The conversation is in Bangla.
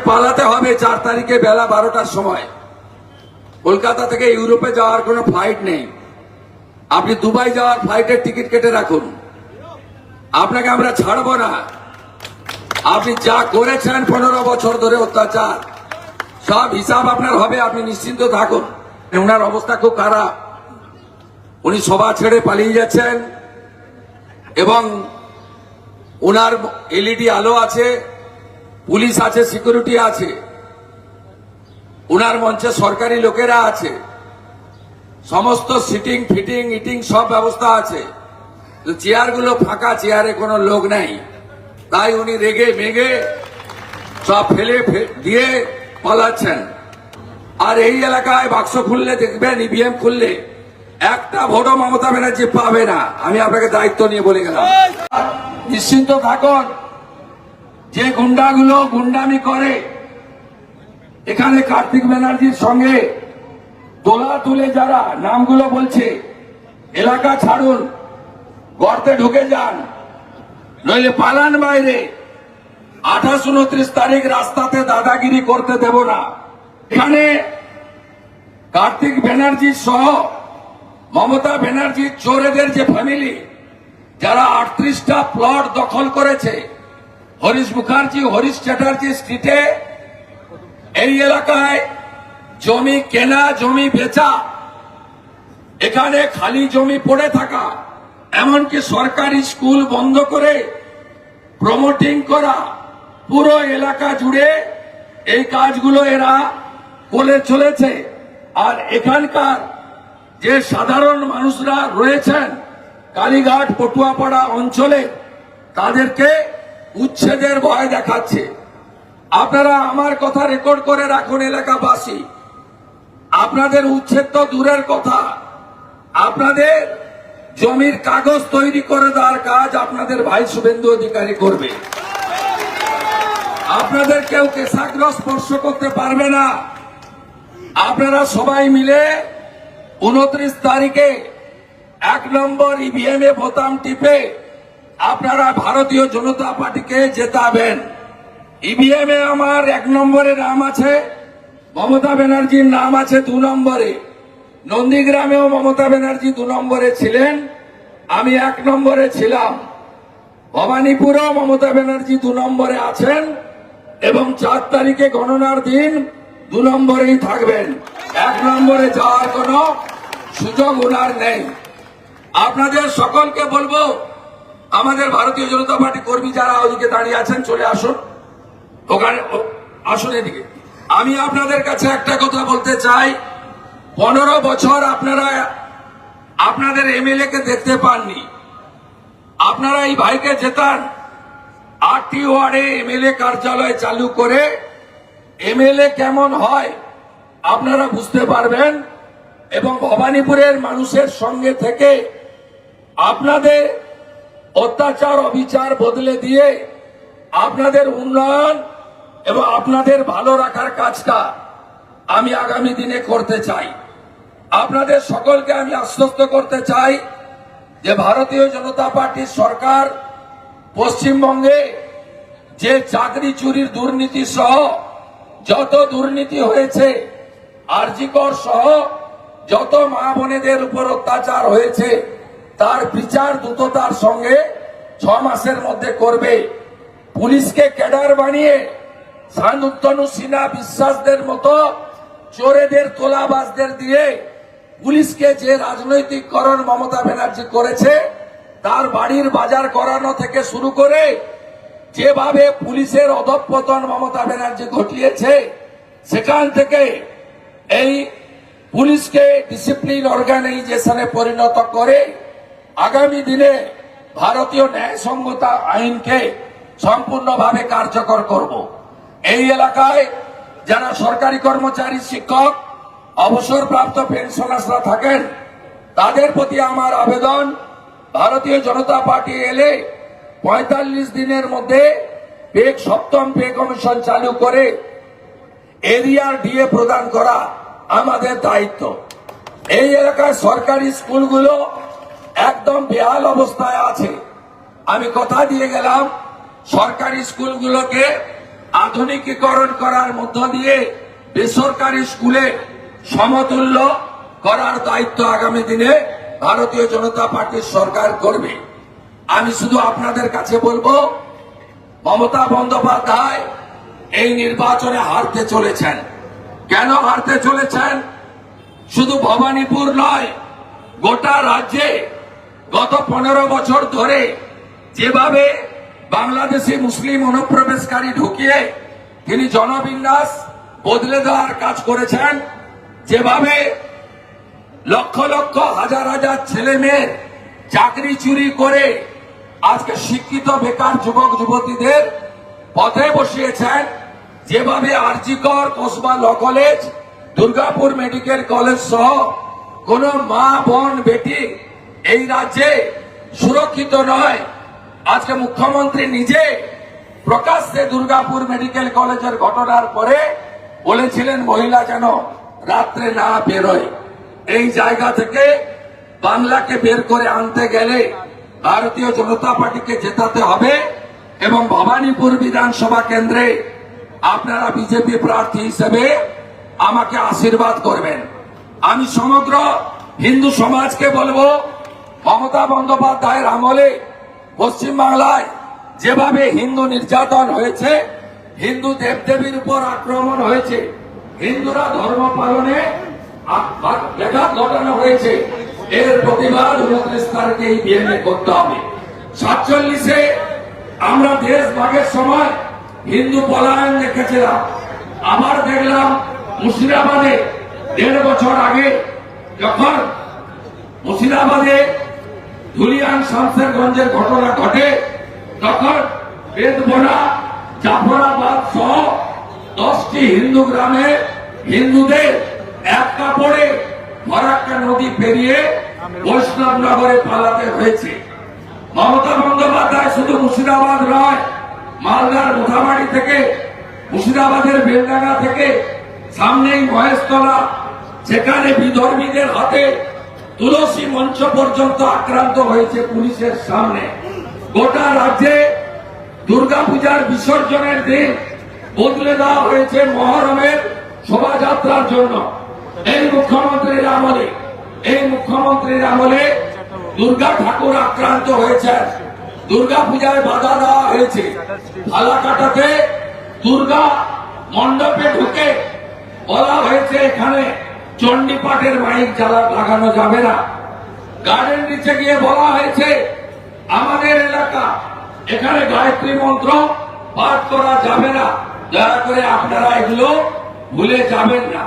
পালাতে হবে 4 তারিখে বেলা 12টার সময়। কলকাতা থেকে ইউরোপে যাওয়ার কোনো ফ্লাইট নেই। আপনি দুবাই যাওয়ার ফ্লাইটের টিকিট কেটে রাখুন, আপনাকে আমরা ছাড়বো না। আপনি যা করেছেন 15 বছর ধরে অত্যাচার, সব হিসাব আপনার হবে, আপনি নিশ্চিন্ত থাকুন। ওনার অবস্থা খুব খারাপ, উনি সভা ছেড়ে পালিয়ে যাচ্ছেন এবং ওনার এলইডি আলো আছে, পুলিশ আছে, সিকিউরিটি আছে, ওনার মঞ্চে সরকারি লোকেরা আছে, সমস্ত সিটিং ফিটিং ইটিং সব ব্যবস্থা আছে। চেয়ারগুলো ফাঁকা, চেয়ারে কোনো লোক নেই, তাই উনি রেগে মেগে সব ফেলে দিয়ে পালাচ্ছেন। আর এই এলাকায় বাক্স খুললে দেখবেন, ইভিএম খুললে একটা ভোটও মমতা ব্যানার্জি পাবে না। আমি আপনাকে দায়িত্ব নিয়ে বলে গেলাম, নিশ্চিন্ত থাকুন। যে গুন্ডাগুলো গুন্ডামি করে, এখানে কার্তিক ব্যানার্জির সঙ্গে দোলা তুলে যারা নামগুলো বলছে, এলাকা ছাড়ুন, গর্তে ঢুকে যান, নইলে পালান বাইরে। 28-29 তারিখ রাস্তাতে দাদাগিরি করতে দেব না। এখানে কার্তিক ব্যানার্জি সহ মমতা ব্যানার্জির চোরেদের যে ফ্যামিলি, যারা 38টা প্লট দখল করেছে হরিশ মুখার্জি, হরিশ চ্যাটার্জি স্ট্রিটে, এই এলাকায় জমি কেনা, জমি বেচা, এখানে খালি জমি পড়ে থাকা, এমনকি সরকারি স্কুল বন্ধ করে প্রমোটিং করা, পুরো এলাকা জুড়ে এই কাজগুলো এরা করে চলেছে। আর এখানকার যে সাধারণ মানুষরা রয়েছেন কালীঘাট পটুয়াপাড়া অঞ্চলে, তাদেরকে উচ্ছেদের ভয় দেখাচ্ছে। আপনারা আমার কথা রেকর্ড করে রাখুন এলাকাবাসী, আপনাদের উচ্ছেদ তো দূরের কথা, আপনাদের জমির কাগজ তৈরি করে দেওয়ার কাজ আপনাদের ভাই শুভেন্দু অধিকারী করবে। আপনাদের কেউ কেশাগ্র স্পর্শ করতে পারবে না। আপনারা সবাই মিলে 29 তারিখে 1 নম্বর ইভিএম এ বোতাম টিপে আপনারা ভারতীয় জনতা পার্টিকে জেতাবেন। ইভিএম এ আমার 1 নম্বরে নাম আছে, মমতা ব্যানার্জির নাম আছে 2 নম্বরে। নন্দীগ্রামেও মমতা ব্যানার্জি 2 নম্বরে ছিলেন, আমি 1 নম্বরে ছিলাম। ভবানীপুরেও মমতা ব্যানার্জি 2 নম্বরে আছেন এবং 4 তারিখে গণনার দিন 2 নম্বরেই থাকবেন। 1 নম্বরে যাওয়ার কোনো সুযোগ ওনার নেই। আপনাদের সকলকে বলবো, আমাদের ভারতীয় জনতা পার্টি কর্মী যারা ওদিকে দাঁড়িয়ে আছেন চলে আসুন, ওখানে আসুন এদিকে। আমি আপনাদের কাছে একটা কথা বলতে চাই, 15 বছর আপনারা আপনাদের এমএলএ কে দেখতে পাননি। আপনারা এই ভাইকে জেতান, 8টি ওয়ার্ডে এমএলএ কার্যালয় চালু করে এমএলএ কেমন হয় আপনারা বুঝতে পারবেন এবং ভবানীপুরের মানুষের সঙ্গে থেকে আপনাদের অত্যাচার অবিচার বদলে দিয়ে আপনাদের উন্নয়ন এবং আপনাদের ভালো রাখার কাজটা আমি আগামী দিনে করতে চাই। আপনাদের সকলকে আমি আশ্বস্ত করতে চাই যে ভারতীয় জনতা পার্টির সরকার পশ্চিমবঙ্গে যে চাকরি চুরির দুর্নীতি সহ যত দুর্নীতি হয়েছে, আরজিকর সহ যত মা বোনেদের উপর অত্যাচার হয়েছে, তার বিচার দ্রুততার সঙ্গে 6 মাসের মধ্যে করবে। পুলিশকে ক্যাডার বানিয়ে শান্তনু সিনহা বিশ্বাসদের মতো চোরেদের তোলাবাজদের দিয়ে পুলিশকে যে রাজনৈতিককরণ মমতা ব্যানার্জি করেছে, তার বাড়ির বাজার করানো থেকে শুরু করে যেভাবে পুলিশের অধঃপতন মমতা ব্যানার্জি ঘটিয়েছে, সেখান থেকে এই পুলিশকে ডিসিপ্লিন অর্গানাইজেশনে পরিণত করে আগামী দিনে ভারতীয় ন্যায়সঙ্গত আইনকে সম্পূর্ণভাবে কার্যকর করব। এই এলাকায় যারা সরকারি কর্মচারী, শিক্ষক, অবসরপ্রাপ্ত পেনশনার্সরা থাকেন, তাদের প্রতি আমার আবেদন, ভারতীয় জনতা পার্টি এলে 45 দিনের মধ্যে 7ম পে কমিশন চালু করে এরিয়ার ডিএ প্রদান করা আমাদের দায়িত্ব। এই এলাকায় সরকারি স্কুলগুলো একদম বেহাল অবস্থায় আছে। আমি কথা দিয়ে গেলাম, সরকারি স্কুলগুলোকে আধুনিকীকরণ করার মধ্য দিয়ে বেসরকারি স্কুলে সমতুল্য করার দায়িত্ব আগামী দিনে ভারতীয় জনতা পার্টির সরকার করবে। আমি শুধু আপনাদের কাছে বলবো, মমতা বন্দ্যোপাধ্যায় এই নির্বাচনে হারতে চলেছেন। কেন হারতে চলেছেন? শুধু ভবানীপুর নয়, গোটা রাজ্যে গত 15 বছর ধরে যেভাবে বাংলাদেশি মুসলিম অনুপ্রবেশকারী ঢুকিয়ে তিনি জনবিন্যাস বদলে দেওয়ার কাজ করেছেন, যেভাবে লক্ষ লক্ষ হাজার হাজার ছেলে মেয়ে চাকরি চুরি করে আজকে শিক্ষিত বেকার যুবক যুবতীদের পথে বসিয়েছেন, যেভাবে RG Kar, Kasba law college, Durgapur medical college সহ কোন মা বোন বেটি এই রাজ্যে সুরক্ষিত নয়। আজকে মুখ্যমন্ত্রী নিজে প্রকাশ্যে দুর্গাপুর মেডিকেল কলেজের ঘটনার পরে বলেছিলেন মহিলা যেন রাত্রে না বেরোয়। এই জায়গা থেকে বাংলাকে বের করে আনতে গেলে ভারতীয় জনতা পার্টিকে জেতাতে হবে এবং ভবানীপুর বিধানসভা কেন্দ্রে আপনারা বিজেপি প্রার্থী হিসেবে আমাকে আশীর্বাদ করবেন। আমি সমগ্র হিন্দু সমাজকে বলবো, মমতা বন্দ্যোপাধ্যায়ের আমলে পশ্চিমবাংলায় যেভাবে হিন্দু নির্যাতন হয়েছে, হিন্দু দেবদেবীর উপর আক্রমণ হয়েছে, হিন্দুরা ধর্ম পালনে ব্যাঘাত ঘটানো হয়েছে, এর প্রতিবাদ 29 তারিখে এই বিএমএ করতে হবে। 47-এ আমরা দেশ ভাগের সময় হিন্দু পলায়ন দেখেছিলাম, আবার দেখলাম মুর্শিদাবাদে 1.5 বছর আগে যখন মুর্শিদাবাদে ধুলিয়ান শামসেরগঞ্জের ঘটনা ঘটে, তখন বেদবোনা, জাফরাবাদ সহ 10টি হিন্দু গ্রামে হিন্দুদের এক কাপড়ে ফরাক্কা নদী পেরিয়ে বৈষ্ণবনগরে পালাতে হয়েছে। মমতা বন্দ্যোপাধ্যায় শুধু মুর্শিদাবাদ নয়, মালদার মোথাবাড়ি থেকে, মুর্শিদাবাদের বেলডাঙ্গা থেকে সামনেই মহেশতলা, সেখানে বিধর্মীদের হাতে তুলসী মঞ্চ পর্যন্ত আক্রান্ত হয়েছে পুলিশের সামনে। গোটা রাজ্যে দুর্গাপূজার বিসর্জনের দিন বদলে দেওয়া হয়েছে মহরমের শোভাযাত্রার জন্য। এই মুখ্যমন্ত্রীর আমলে দুর্গা ঠাকুর আক্রান্ত হয়েছেন, দুর্গাপূজায় বাধা দেওয়া হয়েছে। ফালাকাটাতে দুর্গা মণ্ডপে ঢুকে বলা হয়েছে এখানে চণ্ডীপাঠের মাইক লাগানো যাবে না। গার্ডেন নিচে গিয়ে বলা হয়েছে আমাদের এলাকা, এখানে গায়ত্রী মন্ত্র পাঠ করা যাবে না। দয়া করে আপনারা এগুলো ভুলে যাবেন না।